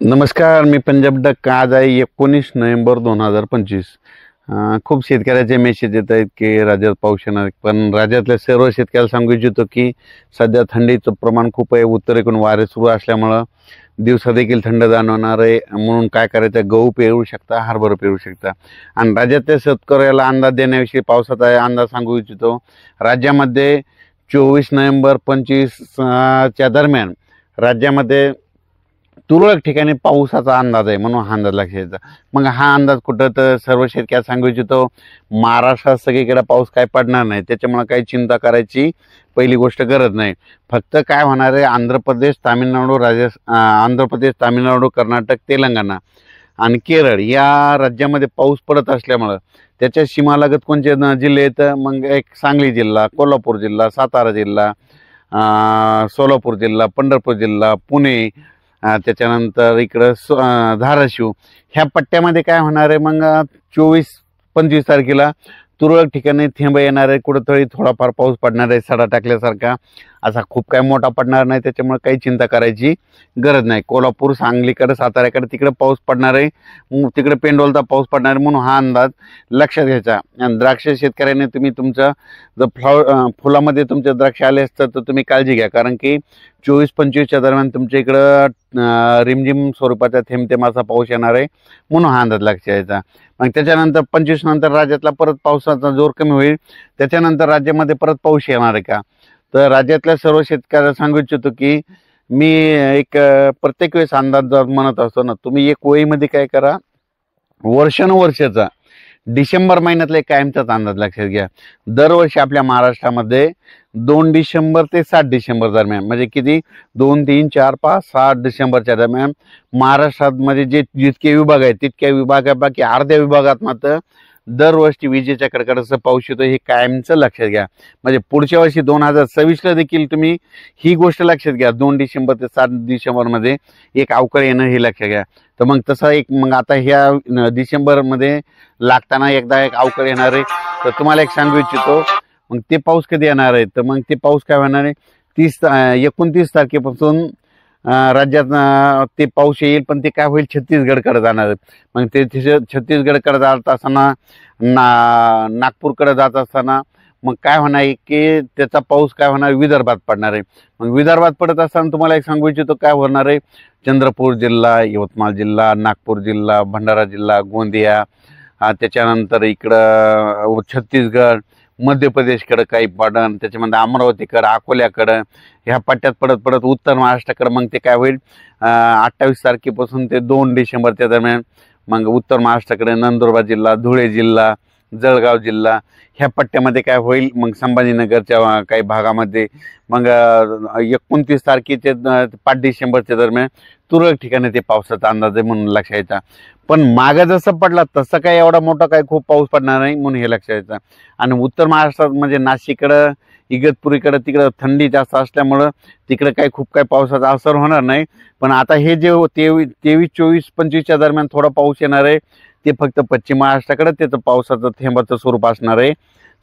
नमस्कार, मी पंजाब डक. आज आहे 19 नोव्हेंबर 2025. खूप शेतकऱ्याचे मेसेज येत आहेत की राज्यात पाऊस येणार, पण राज्यातल्या सर्व शेतकऱ्याला सांगू इच्छितो की सध्या थंडीचं प्रमाण खूप आहे. उत्तरेकडून वारे सुरू असल्यामुळं दिवसा देखील थंड जाणवणार आहे. म्हणून काय करायचं, गहू पेरू शकता, हरभरा पेरू शकता. आणि राज्यातल्या शेतकऱ्याला अंदाज देण्याविषयी पावसाचा अंदाज सांगू इच्छितो. राज्यामध्ये 24 नोव्हेंबर 25 च्या दरम्यान राज्यामध्ये तुरळक ठिकाणी पावसाचा अंदाज आहे, म्हणून हा अंदाज लक्षात येतो. मग हा अंदाज कुठं, तर सर्व शेतकऱ्याला सांगू इच्छितो, महाराष्ट्रात सगळीकडे पाऊस काय पडणार नाही, त्याच्यामुळे काही चिंता करायची पहिली गोष्ट गरज नाही. फक्त काय होणार आहे, आंध्र प्रदेश, तामिळनाडू, कर्नाटक, तेलंगणा आणि केरळ या राज्यामध्ये पाऊस पडत असल्यामुळं त्याच्या सीमालगत कोणते जिल्हे आहेत, मग एक सांगली जिल्हा, कोल्हापूर जिल्हा, सातारा जिल्हा, सोलापूर जिल्हा, पंढरपूर जिल्हा, पुणे, त्याच्यानंतर इकडं धाराशिव ह्या पट्ट्यामध्ये काय होणार आहे, मग 24-25 तारखेला तुरळक ठिकाणी थेंब येणार आहे. कुठंतरी थोडाफार पाऊस पडणार आहे, सडा टाकल्यासारखा. असा खूप काय मोठा पडणार नाही, त्याच्यामुळे काही चिंता करायची गरज नाही. कोल्हापूर, सांगलीकडे, साताऱ्याकडे तिकडे पाऊस पडणार आहे, तिकडे पेंडोलचा पाऊस पडणार आहे, म्हणून हा अंदाज लक्षात घ्यायचा. आणि द्राक्ष शेतकऱ्याने तुम्ही तुमचं जर फुलामध्ये तुमचे द्राक्ष आले असतात तर तुम्ही काळजी घ्या, कारण की 24-25च्या दरम्यान तुमच्या इकडं रिमझिम स्वरूपाचा थेंब असा पाऊस येणार आहे, म्हणून हा अंदाज लक्षात घ्यायचा. मग त्याच्यानंतर 25 नंतर राज्यातला परत पावसाचा जोर कमी होईल. त्याच्यानंतर राज्यामध्ये परत पाऊस येणार आहे का, तर राज्यातल्या सर्व शेतकऱ्याला सांगू इच्छितो की मी एक प्रत्येक वेळेस अंदाज जर म्हणत असतो ना, तुम्ही एक वहीमध्ये काय करा, वर्षानुवर्षाचा डिसेंबर महिन्यातला कायमचाच अंदाज लक्षात घ्या. दरवर्षी आपल्या महाराष्ट्रामध्ये 2 डिसेंबर ते 7 डिसेंबर दरम्यान, म्हणजे किती, 2, 3, 4, 5, 7 डिसेंबरच्या दरम्यान महाराष्ट्रामध्ये जितके विभाग आहेत तितक्या विभागापैकी अर्ध्या विभागात मात्र दरवर्षी विजेच्या कडकडाटाचा पाऊस येतो, हे कायमचं लक्षात घ्या. म्हणजे पुढच्या वर्षी 2026ला देखील तुम्ही ही गोष्ट लक्षात घ्या, 2 डिसेंबर ते 7 डिसेंबरमध्ये एक अवकाळी येणं हे लक्षात घ्या. तर मग तसा एक, मग आता ह्या डिसेंबरमध्ये लागताना एकदा एक अवकाळी येणार आहे. तर तुम्हाला एक सांगू इच्छितो, मग ते पाऊस कधी येणार आहे, तर मग ते पाऊस काय होणार आहे, 29 तारखेपासून राज्यात ते पाऊस येईल, पण ते काय होईल, छत्तीसगडकडे जाणार आहे. मग ते छत्तीसगडकडे जात असताना नागपूरकडे जात असताना मग काय होणार आहे की त्याचा पाऊस काय होणार, विदर्भात पडणार आहे. मग विदर्भात पडत असताना तुम्हाला एक सांगू इच्छितो काय होणार आहे, चंद्रपूर जिल्हा, यवतमाळ जिल्हा, नागपूर जिल्हा, भंडारा जिल्हा, गोंदिया, त्याच्यानंतर इकडं छत्तीसगड, मध्य प्रदेशकडं काही पडन, त्याच्यामध्ये अमरावतीकडं, अकोल्याकडं ह्या पट्ट्यात पडत पडत उत्तर महाराष्ट्राकडं मग ते काय होईल, 28 तारखेपासून ते 2 डिसेंबरच्या दरम्यान मग उत्तर महाराष्ट्राकडे नंदुरबार जिल्हा, धुळे जिल्हा, जळगाव जिल्हा ह्या पट्ट्यामध्ये काय होईल, मग संभाजीनगरच्या काही भागामध्ये मग 29 तारखेचे 5 डिसेंबरच्या दरम्यान तुरळक ठिकाणी ते पावसाचा अंदाज आहे, म्हणून लक्षात यायचा. पण मागं जसं पडला तसं काय एवढा मोठा काय खूप पाऊस पडणार नाही, म्हणून हे लक्षात यायचं. आणि उत्तर महाराष्ट्रात म्हणजे नाशिककडं, इगतपुरीकडं तिकडं थंडी जास्त असल्यामुळं तिकडं काही खूप काही पावसाचा असर होणार नाही. पण आता हे जे 23-24-25च्या दरम्यान थोडा पाऊस येणार आहे, ते फक्त पश्चिम महाराष्ट्राकडे त्याचं पावसाचं थेंबाचं स्वरूप असणार आहे.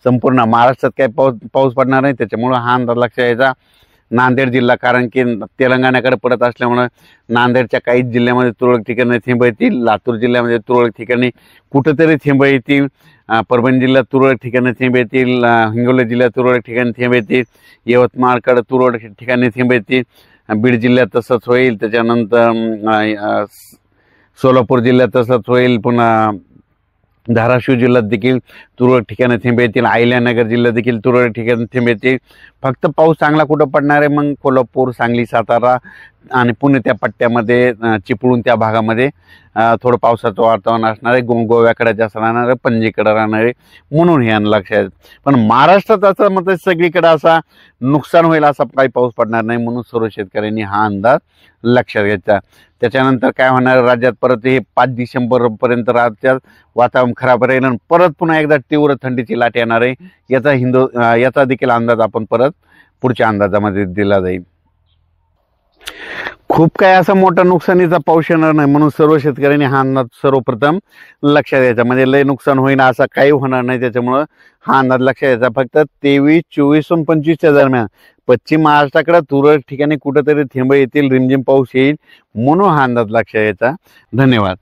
संपूर्ण महाराष्ट्रात काही पाऊस पडणार नाही, त्याच्यामुळं हा अंदाज लक्षात यायचा. नांदेड जिल्हा, कारण की तेलंगणाकडे पडत असल्यामुळं नांदेडच्या काही जिल्ह्यामध्ये तुरळक ठिकाणी थेंब येतील, लातूर जिल्ह्यामध्ये तुरळक ठिकाणी कुठंतरी थेंब येतील, परभणी जिल्ह्यात तुरळक ठिकाणी थेंब येतील, हिंगोली जिल्ह्यात तुरळक ठिकाणी थेंब येतील, यवतमाळकडे तुरळक ठिकाणी थेंब येतील, बीड जिल्ह्यात तसंच होईल, त्याच्यानंतर सोलापूर जिल्ह्यात तसंच होईल, पुन्हा धाराशिव जिल्ह्यात देखील तुरळक ठिकाणी थेंब येतील, अहिल्यानगर जिल्ह्यात देखील तुरळक ठिकाणी थेंब येतील. फक्त पाऊस चांगला कुठं पडणार आहे, मग कोल्हापूर, सांगली, सातारा आणि पुणे त्या पट्ट्यामध्ये चिपळूण त्या भागामध्ये थोडं पावसाचं वातावरण असणार आहे. गोव्याकडे जास्त राहणार आहे, पणजीकडे राहणार आहे, म्हणून हे लक्षात. पण महाराष्ट्रात असं मग सगळीकडे असा नुकसान होईल असा काही पाऊस पडणार नाही, म्हणून सर्व शेतकऱ्यांनी हा अंदाज लक्षात घ्यायचा. त्याच्यानंतर काय होणार, राज्यात परत हे 5 डिसेंबरपर्यंत राज्यात वातावरण खराब राहील आणि परत पुन्हा एकदा तीव्र थंडीची लाट येणार आहे. याचा देखील अंदाज आपण परत पुढच्या अंदाजामध्ये दिला जाईल. खूप काय असा मोठा नुकसानीचा पाऊस येणार नाही, म्हणून सर्व शेतकऱ्यांनी हा अंदाज सर्वप्रथम लक्षात द्यायचा. म्हणजे लय नुकसान होईना असं काही होणार नाही, त्याच्यामुळं हा अंदाज लक्षात द्यायचा. फक्त 23, 24 आणि 25च्या दरम्यान पश्चिम महाराष्ट्राकडे तुरळक ठिकाणी कुठेतरी थेंब येतील, रिमझिम पाऊस येईल म्हणून हा अंदाज लक्षात यायचा. धन्यवाद.